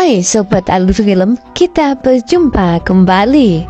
Hai Sobat Alur Film, kita berjumpa kembali.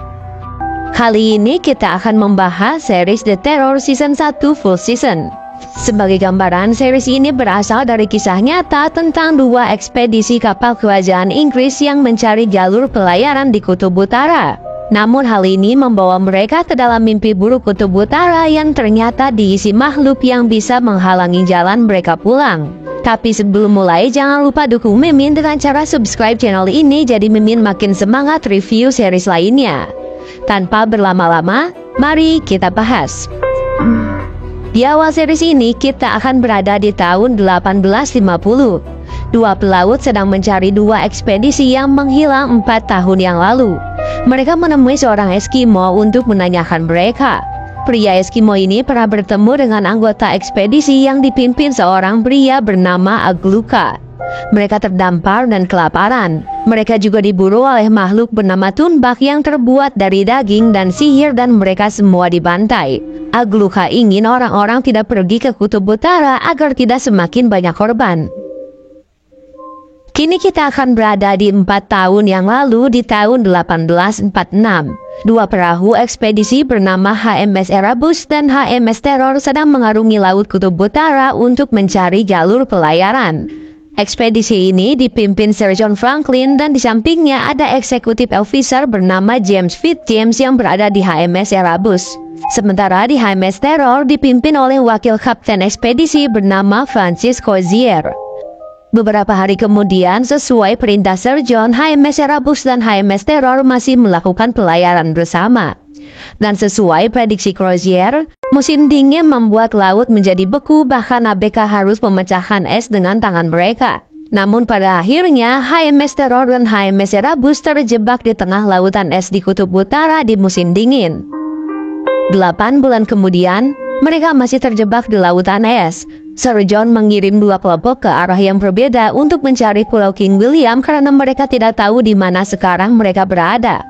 Kali ini kita akan membahas series The Terror Season 1 full season. Sebagai gambaran, series ini berasal dari kisah nyata tentang dua ekspedisi kapal kerajaan Inggris yang mencari jalur pelayaran di Kutub Utara. Namun hal ini membawa mereka ke dalam mimpi buruk Kutub Utara yang ternyata diisi makhluk yang bisa menghalangi jalan mereka pulang. Tapi sebelum mulai, jangan lupa dukung Mimin dengan cara subscribe channel ini jadi Mimin makin semangat review series lainnya. Tanpa berlama-lama, mari kita bahas. Di awal series ini, kita akan berada di tahun 1850. Dua pelaut sedang mencari dua ekspedisi yang menghilang 4 tahun yang lalu. Mereka menemui seorang Eskimo untuk menanyakan mereka. Pria Eskimo ini pernah bertemu dengan anggota ekspedisi yang dipimpin seorang pria bernama Agluka. Mereka terdampar dan kelaparan. Mereka juga diburu oleh makhluk bernama Tunbak yang terbuat dari daging dan sihir dan mereka semua dibantai. Agluka ingin orang-orang tidak pergi ke Kutub Utara agar tidak semakin banyak korban. Kini kita akan berada di 4 tahun yang lalu di tahun 1846. Dua perahu ekspedisi bernama HMS Erebus dan HMS Terror sedang mengarungi Laut Kutub Utara untuk mencari jalur pelayaran. Ekspedisi ini dipimpin Sir John Franklin dan di sampingnya ada eksekutif officer bernama James Fitzjames yang berada di HMS Erebus. Sementara di HMS Terror dipimpin oleh wakil kapten ekspedisi bernama Francis Crozier. Beberapa hari kemudian, sesuai perintah Sir John, HMS Erebus dan HMS Terror masih melakukan pelayaran bersama. Dan sesuai prediksi Crozier, musim dingin membuat laut menjadi beku, bahkan ABK harus memecahkan es dengan tangan mereka. Namun pada akhirnya, HMS Terror dan HMS Erebus terjebak di tengah lautan es di Kutub Utara di musim dingin. 8 bulan kemudian, mereka masih terjebak di lautan es. Sir John mengirim dua kelompok ke arah yang berbeda untuk mencari Pulau King William karena mereka tidak tahu di mana sekarang mereka berada.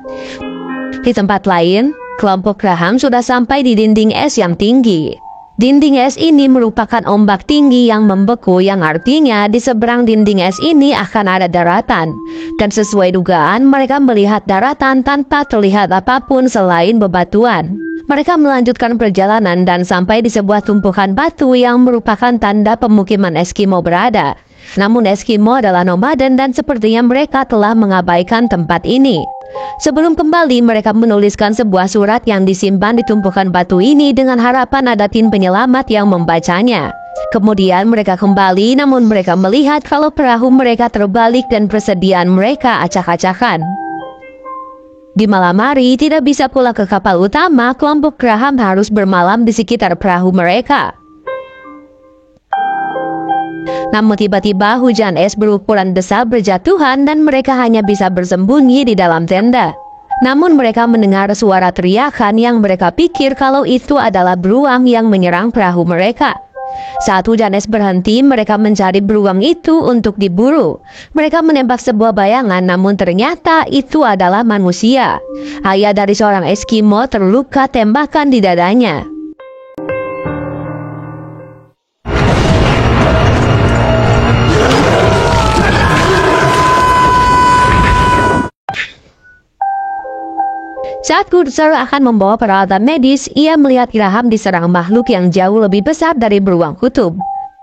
Di tempat lain, kelompok Graham sudah sampai di dinding es yang tinggi. Dinding es ini merupakan ombak tinggi yang membeku, yang artinya di seberang dinding es ini akan ada daratan. Dan sesuai dugaan, mereka melihat daratan tanpa terlihat apapun selain bebatuan. Mereka melanjutkan perjalanan dan sampai di sebuah tumpukan batu yang merupakan tanda pemukiman Eskimo berada. Namun Eskimo adalah nomaden dan sepertinya mereka telah mengabaikan tempat ini. Sebelum kembali, mereka menuliskan sebuah surat yang disimpan di tumpukan batu ini dengan harapan ada tim penyelamat yang membacanya. Kemudian mereka kembali, namun mereka melihat kalau perahu mereka terbalik dan persediaan mereka acak-acakan. Di malam hari, tidak bisa pulang ke kapal utama, kelompok Graham harus bermalam di sekitar perahu mereka. Namun tiba-tiba hujan es berukuran besar berjatuhan dan mereka hanya bisa bersembunyi di dalam tenda. Namun mereka mendengar suara teriakan yang mereka pikir kalau itu adalah beruang yang menyerang perahu mereka. Saat hujan es berhenti, mereka mencari beruang itu untuk diburu. Mereka menembak sebuah bayangan, namun ternyata itu adalah manusia. Ayah dari seorang Eskimo terluka tembakan di dadanya. Saat Goodsir akan membawa peralatan medis, ia melihat Graham diserang makhluk yang jauh lebih besar dari beruang kutub.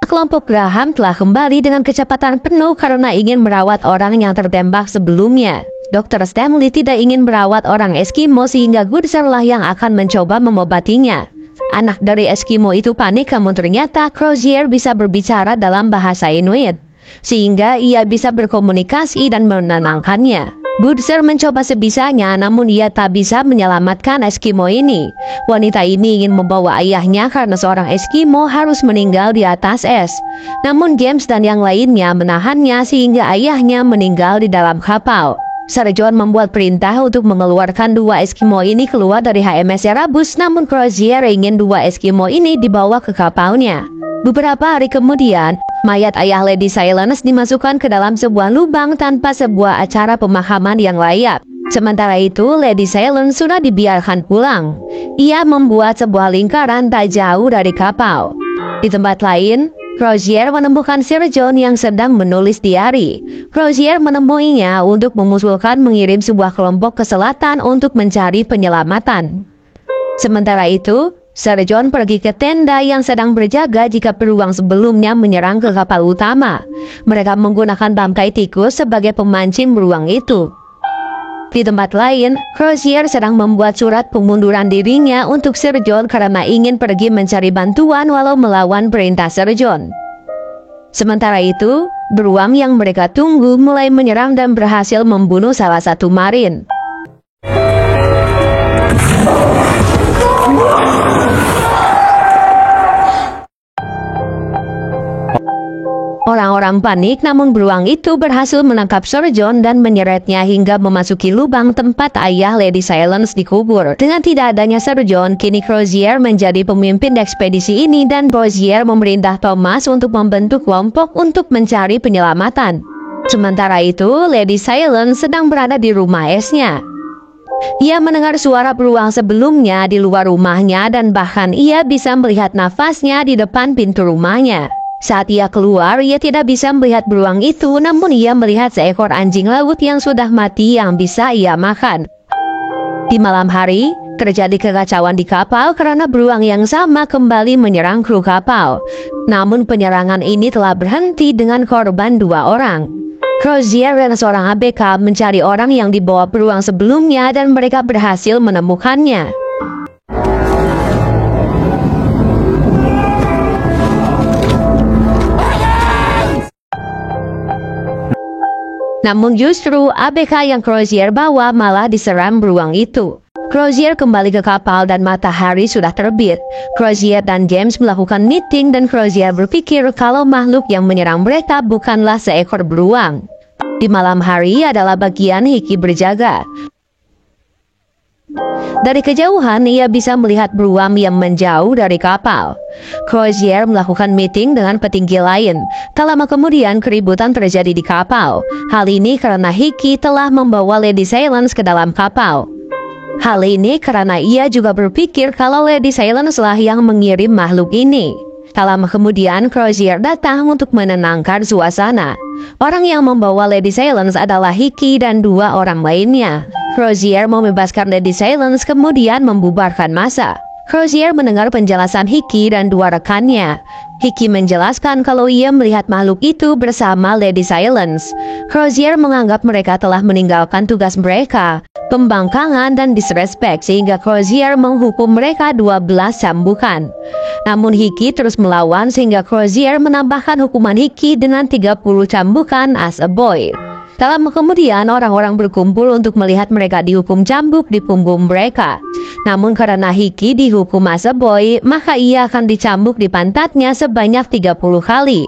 Kelompok Graham telah kembali dengan kecepatan penuh karena ingin merawat orang yang tertembak sebelumnya. Dr. Stanley tidak ingin merawat orang Eskimo sehingga Goodsir lah yang akan mencoba mengobatinya. Anak dari Eskimo itu panik, namun ternyata Crozier bisa berbicara dalam bahasa Inuit, sehingga ia bisa berkomunikasi dan menenangkannya. Goodsir mencoba sebisanya, namun ia tak bisa menyelamatkan Eskimo ini. Wanita ini ingin membawa ayahnya karena seorang Eskimo harus meninggal di atas es. Namun James dan yang lainnya menahannya sehingga ayahnya meninggal di dalam kapal. Sir John membuat perintah untuk mengeluarkan dua Eskimo ini keluar dari HMS Erebus, namun Crozier ingin dua Eskimo ini dibawa ke kapalnya. Beberapa hari kemudian, mayat ayah Lady Silence dimasukkan ke dalam sebuah lubang tanpa sebuah acara pemakaman yang layak. Sementara itu, Lady Silence sudah dibiarkan pulang. Ia membuat sebuah lingkaran tak jauh dari kapal. Di tempat lain, Crozier menemukan Sir John yang sedang menulis diari. Crozier menemuinya untuk mengusulkan mengirim sebuah kelompok ke selatan untuk mencari penyelamatan. Sementara itu, Sir John pergi ke tenda yang sedang berjaga jika beruang sebelumnya menyerang ke kapal utama. Mereka menggunakan bangkai tikus sebagai pemancing beruang itu. Di tempat lain, Crozier sedang membuat surat pengunduran dirinya untuk Sir John karena ingin pergi mencari bantuan walau melawan perintah Sir John. Sementara itu, beruang yang mereka tunggu mulai menyerang dan berhasil membunuh salah satu marin. Orang-orang panik, namun beruang itu berhasil menangkap Sir John dan menyeretnya hingga memasuki lubang tempat ayah Lady Silence dikubur. Dengan tidak adanya Sir John, kini Crozier menjadi pemimpin ekspedisi ini dan Crozier memerintah Thomas untuk membentuk kelompok untuk mencari penyelamatan. Sementara itu, Lady Silence sedang berada di rumah esnya. Ia mendengar suara beruang sebelumnya di luar rumahnya dan bahkan ia bisa melihat nafasnya di depan pintu rumahnya. Saat ia keluar, ia tidak bisa melihat beruang itu, namun ia melihat seekor anjing laut yang sudah mati yang bisa ia makan. Di malam hari, terjadi kekacauan di kapal karena beruang yang sama kembali menyerang kru kapal. Namun penyerangan ini telah berhenti dengan korban 2 orang. Crozier dan seorang ABK mencari orang yang dibawa beruang sebelumnya dan mereka berhasil menemukannya. Namun justru ABK yang Crozier bawa malah diserang beruang itu. Crozier kembali ke kapal dan matahari sudah terbit. Crozier dan James melakukan meeting dan Crozier berpikir kalau makhluk yang menyerang mereka bukanlah seekor beruang. Di malam hari adalah bagian Hickey berjaga. Dari kejauhan ia bisa melihat beruang yang menjauh dari kapal. Crozier melakukan meeting dengan petinggi lain. Tak lama kemudian keributan terjadi di kapal. Hal ini karena Hickey telah membawa Lady Silence ke dalam kapal. Hal ini karena ia juga berpikir kalau Lady Silence lah yang mengirim makhluk ini. Tak lama kemudian Crozier datang untuk menenangkan suasana. Orang yang membawa Lady Silence adalah Hickey dan 2 orang lainnya. Crozier membebaskan Lady Silence kemudian membubarkan massa. Crozier mendengar penjelasan Hickey dan 2 rekannya. Hickey menjelaskan kalau ia melihat makhluk itu bersama Lady Silence. Crozier menganggap mereka telah meninggalkan tugas mereka, pembangkangan dan disrespect, sehingga Crozier menghukum mereka 12 cambukan. Namun Hickey terus melawan sehingga Crozier menambahkan hukuman Hickey dengan 30 cambukan as a boy. Tak lama kemudian orang-orang berkumpul untuk melihat mereka dihukum cambuk di punggung mereka. Namun karena Hickey dihukum as a boy, maka ia akan dicambuk di pantatnya sebanyak 30 kali.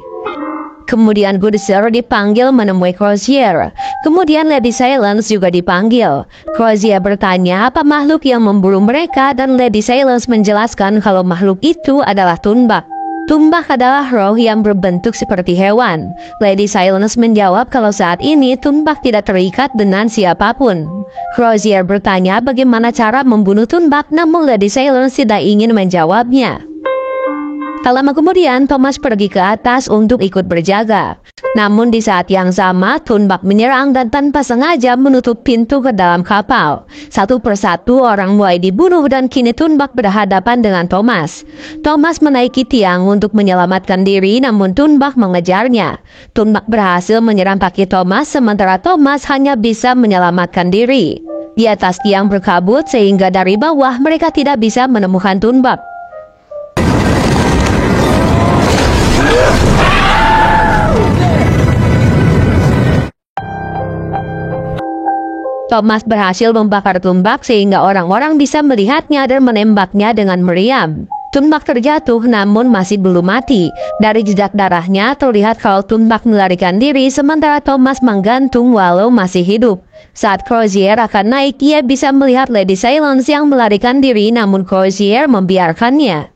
Kemudian Good Sir dipanggil menemui Crozier. Kemudian Lady Silence juga dipanggil. Crozier bertanya apa makhluk yang memburu mereka dan Lady Silence menjelaskan kalau makhluk itu adalah Tunbak. Tunbak adalah roh yang berbentuk seperti hewan. Lady Silence menjawab kalau saat ini Tunbak tidak terikat dengan siapapun. Crozier bertanya bagaimana cara membunuh Tunbak, namun Lady Silence tidak ingin menjawabnya. Tak lama kemudian Thomas pergi ke atas untuk ikut berjaga. Namun di saat yang sama Tunbak menyerang dan tanpa sengaja menutup pintu ke dalam kapal. Satu persatu orang mulai dibunuh dan kini Tunbak berhadapan dengan Thomas. Thomas menaiki tiang untuk menyelamatkan diri namun Tunbak mengejarnya. Tunbak berhasil menyerang kaki Thomas sementara Thomas hanya bisa menyelamatkan diri. Di atas tiang berkabut sehingga dari bawah mereka tidak bisa menemukan Tunbak. Thomas berhasil membakar Tunbak sehingga orang-orang bisa melihatnya dan menembaknya dengan meriam. Tunbak terjatuh namun masih belum mati. Dari jejak darahnya terlihat kalau Tunbak melarikan diri sementara Thomas menggantung walau masih hidup. Saat Crozier akan naik, ia bisa melihat Lady Silence yang melarikan diri namun Crozier membiarkannya.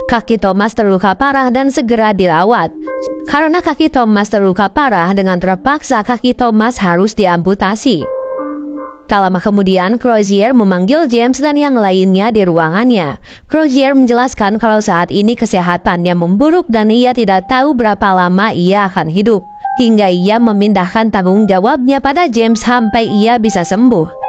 Kaki Thomas terluka parah dan segera dirawat. Karena kaki Thomas terluka parah, dengan terpaksa kaki Thomas harus diamputasi. Tak lama kemudian, Crozier memanggil James dan yang lainnya di ruangannya. Crozier menjelaskan kalau saat ini kesehatannya memburuk dan ia tidak tahu berapa lama ia akan hidup. Hingga ia memindahkan tanggung jawabnya pada James sampai ia bisa sembuh.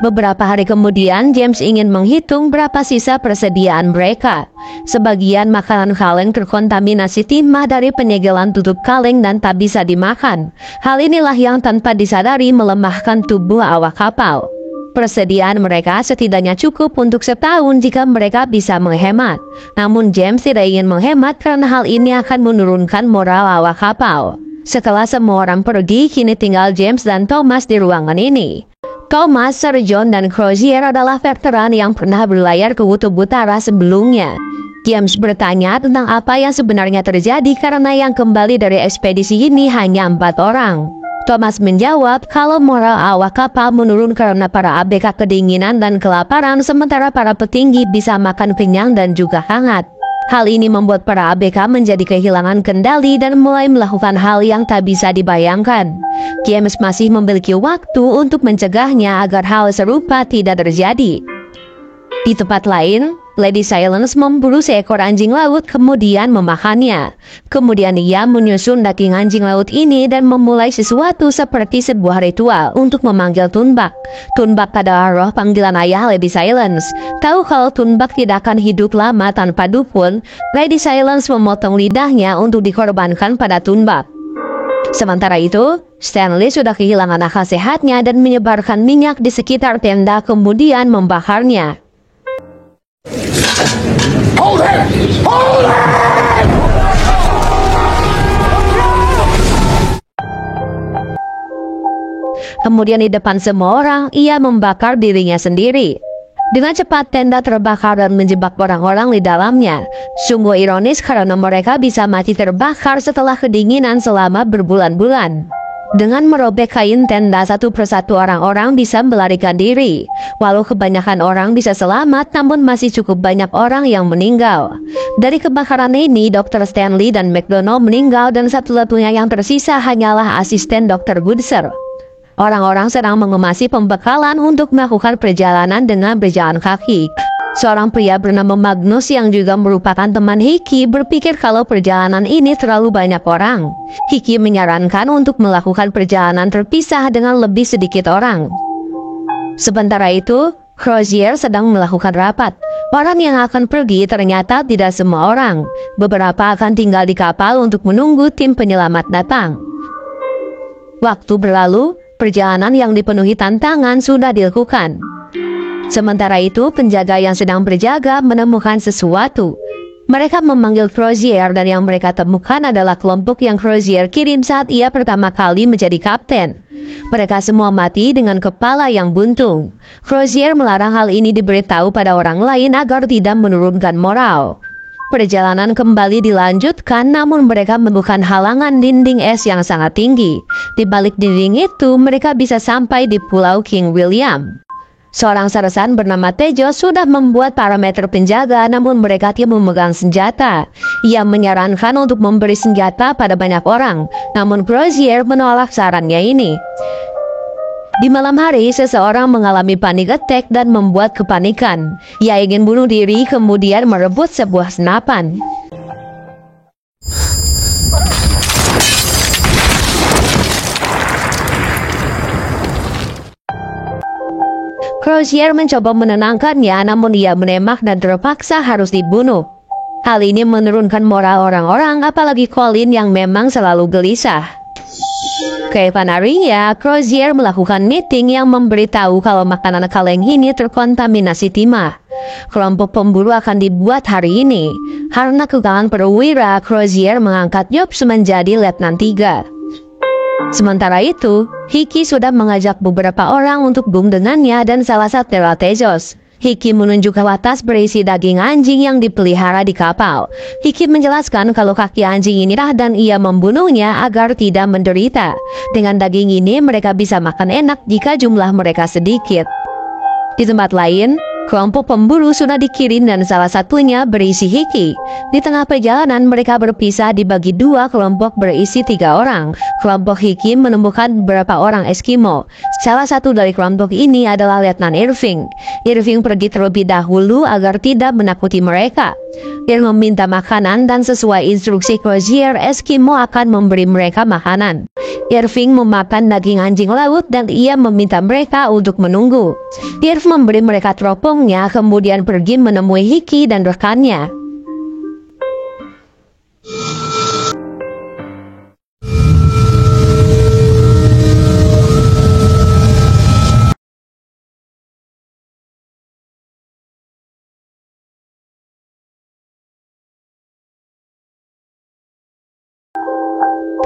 Beberapa hari kemudian, James ingin menghitung berapa sisa persediaan mereka. Sebagian makanan kaleng terkontaminasi timah dari penyegelan tutup kaleng dan tak bisa dimakan. Hal inilah yang tanpa disadari melemahkan tubuh awak kapal. Persediaan mereka setidaknya cukup untuk setahun jika mereka bisa menghemat. Namun James tidak ingin menghemat karena hal ini akan menurunkan moral awak kapal. Setelah semua orang pergi, kini tinggal James dan Thomas di ruangan ini. Thomas, Sir John, dan Crozier adalah veteran yang pernah berlayar ke Kutub Utara sebelumnya. James bertanya tentang apa yang sebenarnya terjadi karena yang kembali dari ekspedisi ini hanya 4 orang. Thomas menjawab kalau moral awak kapal menurun karena para ABK kedinginan dan kelaparan sementara para petinggi bisa makan kenyang dan juga hangat. Hal ini membuat para ABK menjadi kehilangan kendali dan mulai melakukan hal yang tak bisa dibayangkan. James masih memiliki waktu untuk mencegahnya agar hal serupa tidak terjadi. Di tempat lain, Lady Silence memburu seekor anjing laut kemudian memakannya. Kemudian ia menyusun daging anjing laut ini dan memulai sesuatu seperti sebuah ritual untuk memanggil Tunbak. Tunbak adalah roh panggilan ayah Lady Silence. Tahu kalau Tunbak tidak akan hidup lama tanpa dukun, Lady Silence memotong lidahnya untuk dikorbankan pada Tunbak. Sementara itu, Stanley sudah kehilangan akal sehatnya dan menyebarkan minyak di sekitar tenda kemudian membakarnya. Hold it! Hold it! Kemudian di depan semua orang, ia membakar dirinya sendiri. Dengan cepat tenda terbakar dan menjebak orang-orang di dalamnya. Sungguh ironis karena mereka bisa mati terbakar setelah kedinginan selama berbulan-bulan. Dengan merobek kain tenda satu persatu orang-orang bisa melarikan diri. Walau kebanyakan orang bisa selamat, namun masih cukup banyak orang yang meninggal. Dari kebakaran ini, Dr. Stanley dan McDonald meninggal dan satu-satunya yang tersisa hanyalah asisten Dr. Goodser. Orang-orang sedang mengemasi pembekalan untuk melakukan perjalanan dengan berjalan kaki. Seorang pria bernama Magnus yang juga merupakan teman Hickey berpikir kalau perjalanan ini terlalu banyak orang. Hickey menyarankan untuk melakukan perjalanan terpisah dengan lebih sedikit orang. Sementara itu, Crozier sedang melakukan rapat. Orang yang akan pergi ternyata tidak semua orang. Beberapa akan tinggal di kapal untuk menunggu tim penyelamat datang. Waktu berlalu, perjalanan yang dipenuhi tantangan sudah dilakukan. Sementara itu, penjaga yang sedang berjaga menemukan sesuatu. Mereka memanggil Crozier dan yang mereka temukan adalah kelompok yang Crozier kirim saat ia pertama kali menjadi kapten. Mereka semua mati dengan kepala yang buntung. Crozier melarang hal ini diberitahu pada orang lain agar tidak menurunkan moral. Perjalanan kembali dilanjutkan, namun mereka menemukan halangan dinding es yang sangat tinggi. Di balik dinding itu, mereka bisa sampai di Pulau King William. Seorang sarsan bernama Tejo sudah membuat parameter penjaga, namun mereka tidak memegang senjata. Ia menyarankan untuk memberi senjata pada banyak orang, namun Crozier menolak sarannya ini. Di malam hari, seseorang mengalami panic attack dan membuat kepanikan. Ia ingin bunuh diri kemudian merebut sebuah senapan. Crozier mencoba menenangkannya, namun ia menembak dan terpaksa harus dibunuh. Hal ini menurunkan moral orang-orang, apalagi Colin yang memang selalu gelisah. Keesokan harinya, Crozier melakukan meeting yang memberitahu kalau makanan kaleng ini terkontaminasi timah. Kelompok pemburu akan dibuat hari ini. Karena kegagalan perwira, Crozier mengangkat Jobs menjadi Letnan 3. Sementara itu, Hickey sudah mengajak beberapa orang untuk boom dengannya dan salah satu adalah Tejos. Hickey menunjuk tas berisi daging anjing yang dipelihara di kapal. Hickey menjelaskan kalau kaki anjing inilah dan ia membunuhnya agar tidak menderita. Dengan daging ini mereka bisa makan enak jika jumlah mereka sedikit. Di tempat lain, Kelompok pemburu sudah dikirim dan salah satunya berisi Hiki. Di tengah perjalanan mereka berpisah dibagi dua kelompok berisi 3 orang. Kelompok Hiki menemukan beberapa orang Eskimo. Salah satu dari kelompok ini adalah Letnan Irving. Irving pergi terlebih dahulu agar tidak menakuti mereka. Dia meminta makanan dan sesuai instruksi Crozier, Eskimo akan memberi mereka makanan. Irving memakan daging anjing laut dan ia meminta mereka untuk menunggu. Irv memberi mereka teropongnya, kemudian pergi menemui Hiki dan rekannya.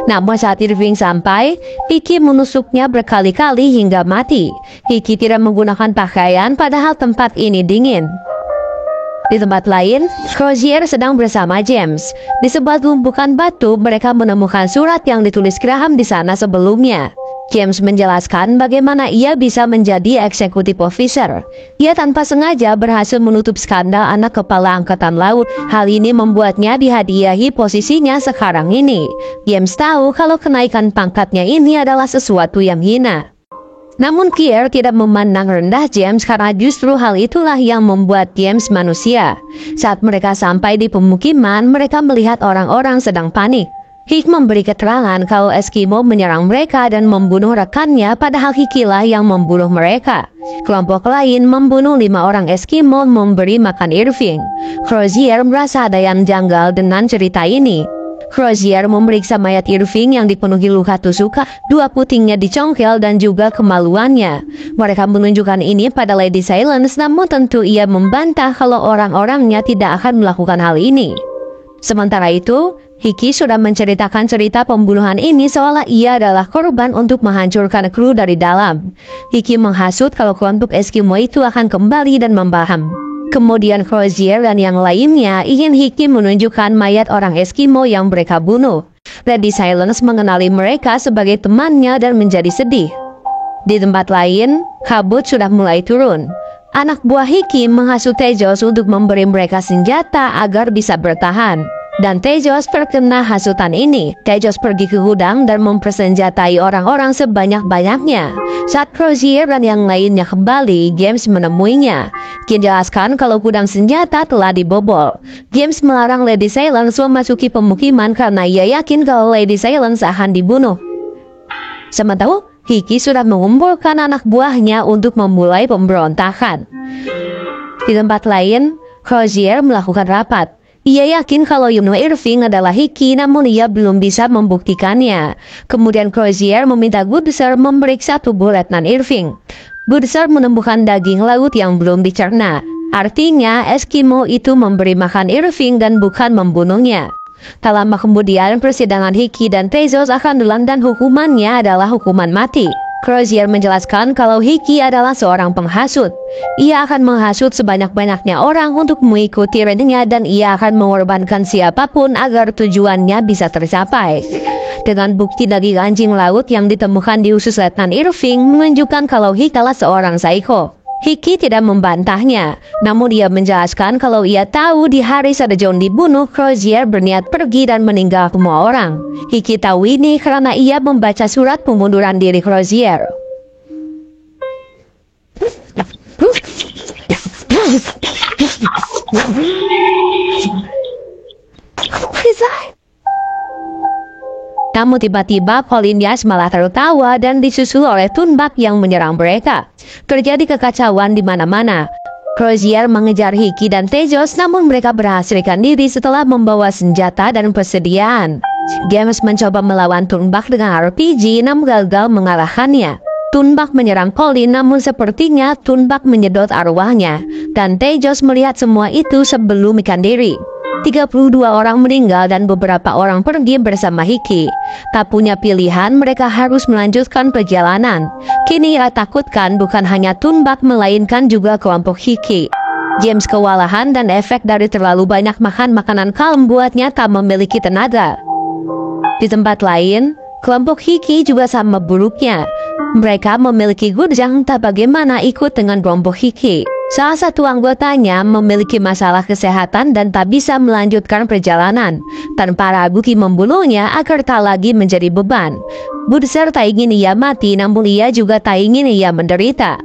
Namun saat Irving sampai, Hiki menusuknya berkali-kali hingga mati. Hiki tidak menggunakan pakaian padahal tempat ini dingin. Di tempat lain, Crozier sedang bersama James. Di sebuah tumpukan batu, mereka menemukan surat yang ditulis Graham di sana sebelumnya. James menjelaskan bagaimana ia bisa menjadi eksekutif officer. Ia tanpa sengaja berhasil menutup skandal anak kepala angkatan laut. Hal ini membuatnya dihadiahi posisinya sekarang ini. James tahu kalau kenaikan pangkatnya ini adalah sesuatu yang hina. Namun Kier tidak memandang rendah James karena justru hal itulah yang membuat James manusia. Saat mereka sampai di pemukiman, mereka melihat orang-orang sedang panik. Hik memberi keterangan kalau Eskimo menyerang mereka dan membunuh rekannya, padahal Hikilah yang membunuh mereka. Kelompok lain membunuh 5 orang Eskimo memberi makan Irving. Crozier merasa ada yang janggal dengan cerita ini. Crozier memeriksa mayat Irving yang dipenuhi luka tusuk, 2 putingnya dicongkel dan juga kemaluannya. Mereka menunjukkan ini pada Lady Silence, namun tentu ia membantah kalau orang-orangnya tidak akan melakukan hal ini. Sementara itu, Hiki sudah menceritakan cerita pembunuhan ini seolah ia adalah korban untuk menghancurkan kru dari dalam. Hiki menghasut kalau kelompok Eskimo itu akan kembali dan membaham. Kemudian Crozier dan yang lainnya ingin Hiki menunjukkan mayat orang Eskimo yang mereka bunuh. Lady Silence mengenali mereka sebagai temannya dan menjadi sedih. Di tempat lain, kabut sudah mulai turun. Anak buah Hiki menghasut Tejos untuk memberi mereka senjata agar bisa bertahan. Dan Tejos terkena hasutan ini. Tejos pergi ke gudang dan mempersenjatai orang-orang sebanyak-banyaknya. Saat Crozier dan yang lainnya kembali, James menemuinya. Dia jelaskan kalau gudang senjata telah dibobol. James melarang Lady Silence memasuki pemukiman karena ia yakin kalau Lady Silence akan dibunuh. Sementara Hiki sudah mengumpulkan anak buahnya untuk memulai pemberontakan. Di tempat lain, Crozier melakukan rapat. Ia yakin kalau Irving adalah Hiki, namun ia belum bisa membuktikannya. Kemudian Crozier meminta Goodser memeriksa tubuh Letnan Irving. Goodser menemukan daging laut yang belum dicerna. Artinya, Eskimo itu memberi makan Irving dan bukan membunuhnya. Tak lama kemudian, persidangan Hiki dan Tezos akan dilakukan dan hukumannya adalah hukuman mati. Crozier menjelaskan kalau Hiki adalah seorang penghasut. Ia akan menghasut sebanyak-banyaknya orang untuk mengikuti redengnya dan ia akan mengorbankan siapapun agar tujuannya bisa tercapai. Dengan bukti daging anjing laut yang ditemukan di usus Letnan Irving menunjukkan kalau Hiki adalah seorang psycho. Hiki tidak membantahnya, namun ia menjelaskan kalau ia tahu di hari saat John dibunuh, Crozier berniat pergi dan meninggal semua orang. Hiki tahu ini karena ia membaca surat pengunduran diri Crozier. Namun tiba-tiba Polinias malah tertawa dan disusul oleh Tunbak yang menyerang mereka. Terjadi kekacauan di mana-mana. Crozier mengejar Hiki dan Tejos, namun mereka berhasilkan diri setelah membawa senjata dan persediaan. James mencoba melawan Tunbak dengan RPG, namun gagal mengalahkannya. Tunbak menyerang Colin, namun sepertinya Tunbak menyedot arwahnya. Dan Tejos melihat semua itu sebelum ikan diri. 32 orang meninggal dan beberapa orang pergi bersama Hiki. Tak punya pilihan, mereka harus melanjutkan perjalanan. Kini ia takutkan bukan hanya Tunbak melainkan juga kelompok Hiki. James kewalahan dan efek dari terlalu banyak makan makanan kalem buatnya tak memiliki tenaga. Di tempat lain, kelompok Hiki juga sama buruknya. Mereka memiliki gudang tak bagaimana ikut dengan kelompok Hiki. Salah satu anggotanya memiliki masalah kesehatan dan tak bisa melanjutkan perjalanan. Tanpa ragu Ki membunuhnya agar tak lagi menjadi beban. Budeser tak ingin ia mati, namun ia juga tak ingin ia menderita.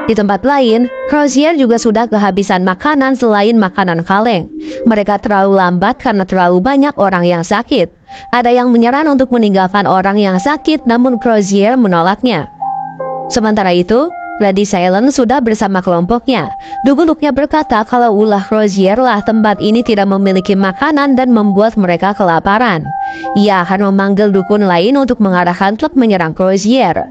Di tempat lain, Crozier juga sudah kehabisan makanan selain makanan kaleng. Mereka terlalu lambat karena terlalu banyak orang yang sakit. Ada yang menyaran untuk meninggalkan orang yang sakit, namun Crozier menolaknya. Sementara itu, Lady Silence sudah bersama kelompoknya. Duguluknya berkata kalau ulah Crozier lah tempat ini tidak memiliki makanan dan membuat mereka kelaparan. Ia akan memanggil dukun lain untuk mengarahkan truk menyerang Crozier.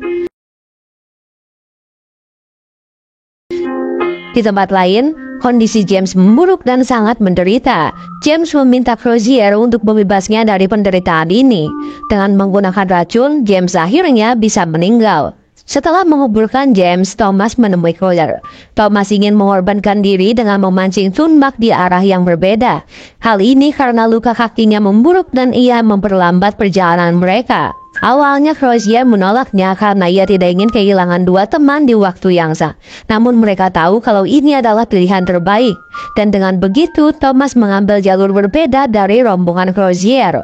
Di tempat lain, kondisi James memburuk dan sangat menderita. James meminta Crozier untuk membebasnya dari penderitaan ini. Dengan menggunakan racun, James akhirnya bisa meninggal. Setelah menguburkan James, Thomas menemui Crozier. Thomas ingin mengorbankan diri dengan memancing Thunbach di arah yang berbeda. Hal ini karena luka kakinya memburuk dan ia memperlambat perjalanan mereka. Awalnya Crozier menolaknya karena ia tidak ingin kehilangan dua teman di waktu yang sama. Namun mereka tahu kalau ini adalah pilihan terbaik. Dan dengan begitu, Thomas mengambil jalur berbeda dari rombongan Crozier.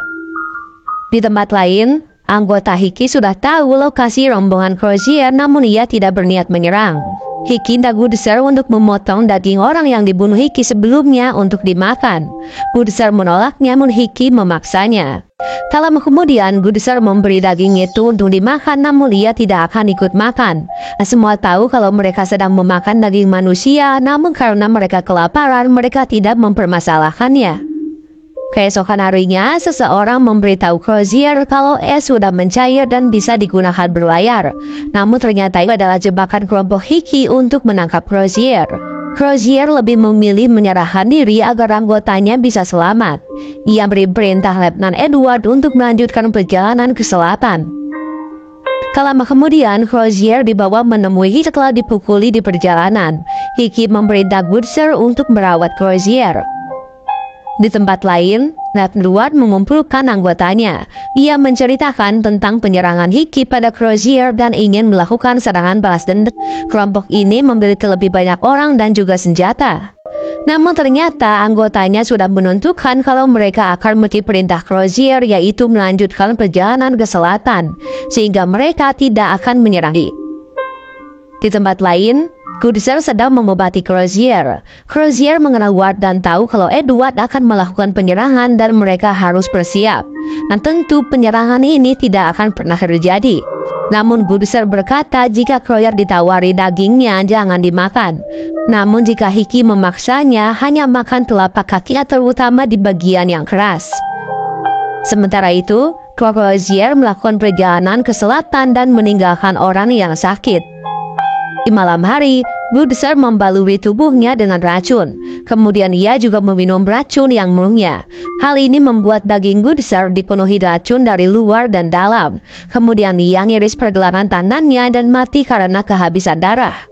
Di tempat lain, anggota Hickey sudah tahu lokasi rombongan Crozier, namun ia tidak berniat menyerang. Hickey minta Budeser untuk memotong daging orang yang dibunuh Hickey sebelumnya untuk dimakan. Budeser menolaknya, namun Hickey memaksanya. Tak lama kemudian, Budeser memberi daging itu untuk dimakan, namun ia tidak akan ikut makan. Semua tahu kalau mereka sedang memakan daging manusia, namun karena mereka kelaparan, mereka tidak mempermasalahkannya. Keesokan harinya, seseorang memberitahu Crozier kalau es sudah mencair dan bisa digunakan berlayar. Namun ternyata itu adalah jebakan kelompok Hickey untuk menangkap Crozier. Crozier lebih memilih menyerahkan diri agar anggotanya bisa selamat. Ia beri perintah Letnan Edward untuk melanjutkan perjalanan ke selatan. Tak lama kemudian, Crozier dibawa menemui Hickey setelah dipukuli di perjalanan. Hickey memerintah Budeser untuk merawat Crozier. Di tempat lain, Letnan Edward mengumpulkan anggotanya. Ia menceritakan tentang penyerangan Hickey pada Crozier dan ingin melakukan serangan balas dendam. Kelompok ini memiliki lebih banyak orang dan juga senjata. Namun ternyata anggotanya sudah menentukan kalau mereka akan mengikuti perintah Crozier, yaitu melanjutkan perjalanan ke selatan, sehingga mereka tidak akan menyerang. Di tempat lain, Budeser sedang mengobati Crozier. Crozier mengenal Ward dan tahu kalau Edward akan melakukan penyerangan dan mereka harus bersiap. Dan tentu penyerangan ini tidak akan pernah terjadi. Namun Budeser berkata jika Crozier ditawari dagingnya jangan dimakan. Namun jika Hickey memaksanya hanya makan telapak kakinya, terutama di bagian yang keras. Sementara itu, Crozier melakukan perjalanan ke selatan dan meninggalkan orang yang sakit. Di malam hari, Budeser membaluri tubuhnya dengan racun. Kemudian ia juga meminum racun yang mengunyah. Hal ini membuat daging Budeser dipenuhi racun dari luar dan dalam. Kemudian ia ngiris pergelangan tangannya dan mati karena kehabisan darah.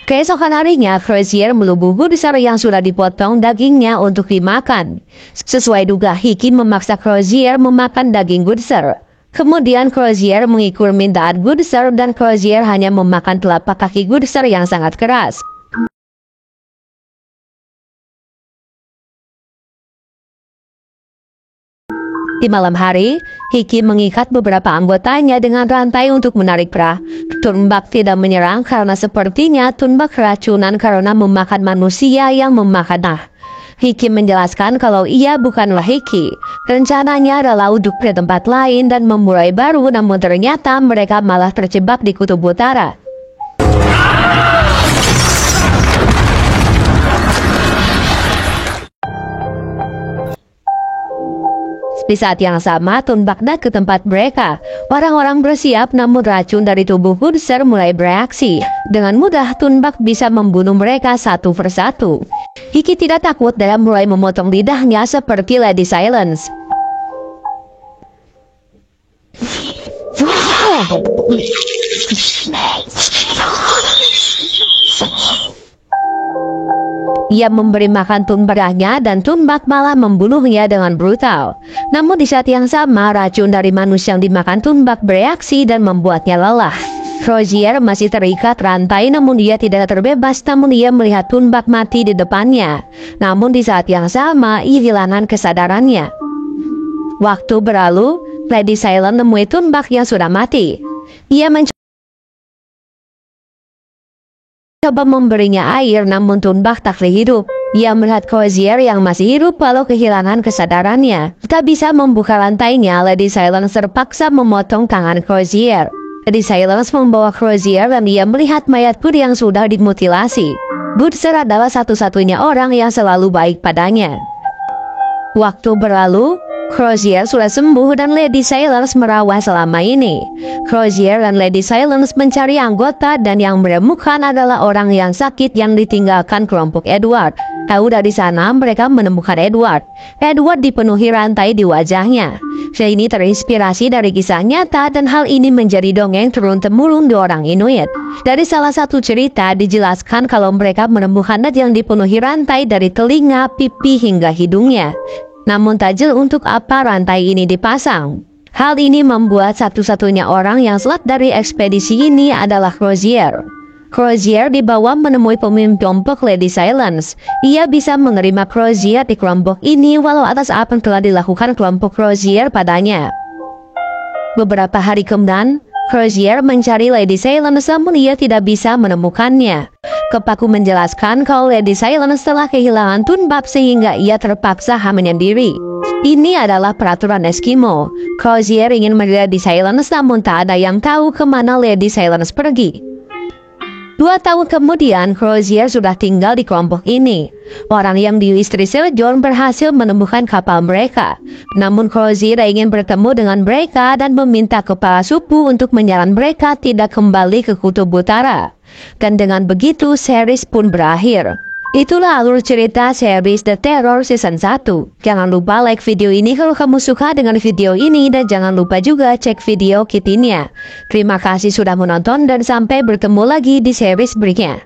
Keesokan harinya, Crozier melubuh Budeser yang sudah dipotong dagingnya untuk dimakan. Sesuai duga, Hickey memaksa Crozier memakan daging Budeser. Kemudian Crozier mengikut mintaan Budeser dan Crozier hanya memakan telapak kaki Budeser yang sangat keras. Di malam hari, Hickey mengikat beberapa anggotanya dengan rantai untuk menarik perah. Thunbach tidak menyerang karena sepertinya Thunbach keracunan karena memakan manusia yang memakannya. Hickey menjelaskan kalau ia bukanlah Hickey. Rencananya adalah duduk di tempat lain dan memulai baru, namun ternyata mereka malah terjebak di Kutub Utara. Di saat yang sama, Thunbach datang ke tempat mereka. Orang-orang bersiap, namun racun dari tubuh Budeser mulai bereaksi. Dengan mudah, Thunbach bisa membunuh mereka satu persatu. Hickey tidak takut dan mulai memotong lidahnya seperti Lady Silence. Ia memberi makan Thunbachnya dan Thunbach malah membunuhnya dengan brutal. Namun di saat yang sama, racun dari manusia yang dimakan Thunbach bereaksi dan membuatnya lelah. Crozier masih terikat rantai namun dia tidak terbebas namun ia melihat Thun Bak mati di depannya. Namun di saat yang sama ia kehilangan kesadarannya. Waktu berlalu, Lady Silent menemui Thun Bak yang sudah mati. Ia mencoba memberinya air namun Thun Bak tak hidup. Ia melihat Crozier yang masih hidup lalu kehilangan kesadarannya. Tak bisa membuka rantainya, Lady Silence terpaksa memotong tangan Crozier. Lady Silence membawa Crozier dan ia melihat mayat Butcher yang sudah dimutilasi. Butcher adalah satu-satunya orang yang selalu baik padanya. Waktu berlalu, Crozier sudah sembuh dan Lady Silence merawat selama ini. Crozier dan Lady Silence mencari anggota dan yang menemukan adalah orang yang sakit yang ditinggalkan kelompok Edward. Tahu dari sana mereka menemukan Edward. Edward dipenuhi rantai di wajahnya. Ini terinspirasi dari kisah nyata dan hal ini menjadi dongeng turun-temurun di orang Inuit. Dari salah satu cerita dijelaskan kalau mereka menemukan Ned yang dipenuhi rantai dari telinga, pipi hingga hidungnya. Namun tak jelas untuk apa rantai ini dipasang. Hal ini membuat satu-satunya orang yang selamat dari ekspedisi ini adalah Crozier. Crozier dibawa menemui pemimpin kelompok Lady Silence. Ia bisa menerima Crozier di kelompok ini walau atas apa yang telah dilakukan kelompok Crozier padanya. Beberapa hari kemudian, Crozier mencari Lady Silence namun ia tidak bisa menemukannya. Kepaku menjelaskan kalau Lady Silence telah kehilangan Thun Bak sehingga ia terpaksa menyendiri. Ini adalah peraturan Eskimo. Crozier ingin melihat Lady Silence namun tak ada yang tahu kemana Lady Silence pergi. 2 tahun kemudian, Crozier sudah tinggal di kelompok ini. Orang yang diistri Sir John berhasil menemukan kapal mereka. Namun Crozier ingin bertemu dengan mereka dan meminta kepala suku untuk menyarankan mereka tidak kembali ke Kutub Utara. Dan dengan begitu, series pun berakhir. Itulah alur cerita series The Terror Season 1. Jangan lupa like video ini kalau kamu suka dengan video ini dan jangan lupa juga cek video kitinnya. Terima kasih sudah menonton dan sampai bertemu lagi di series berikutnya.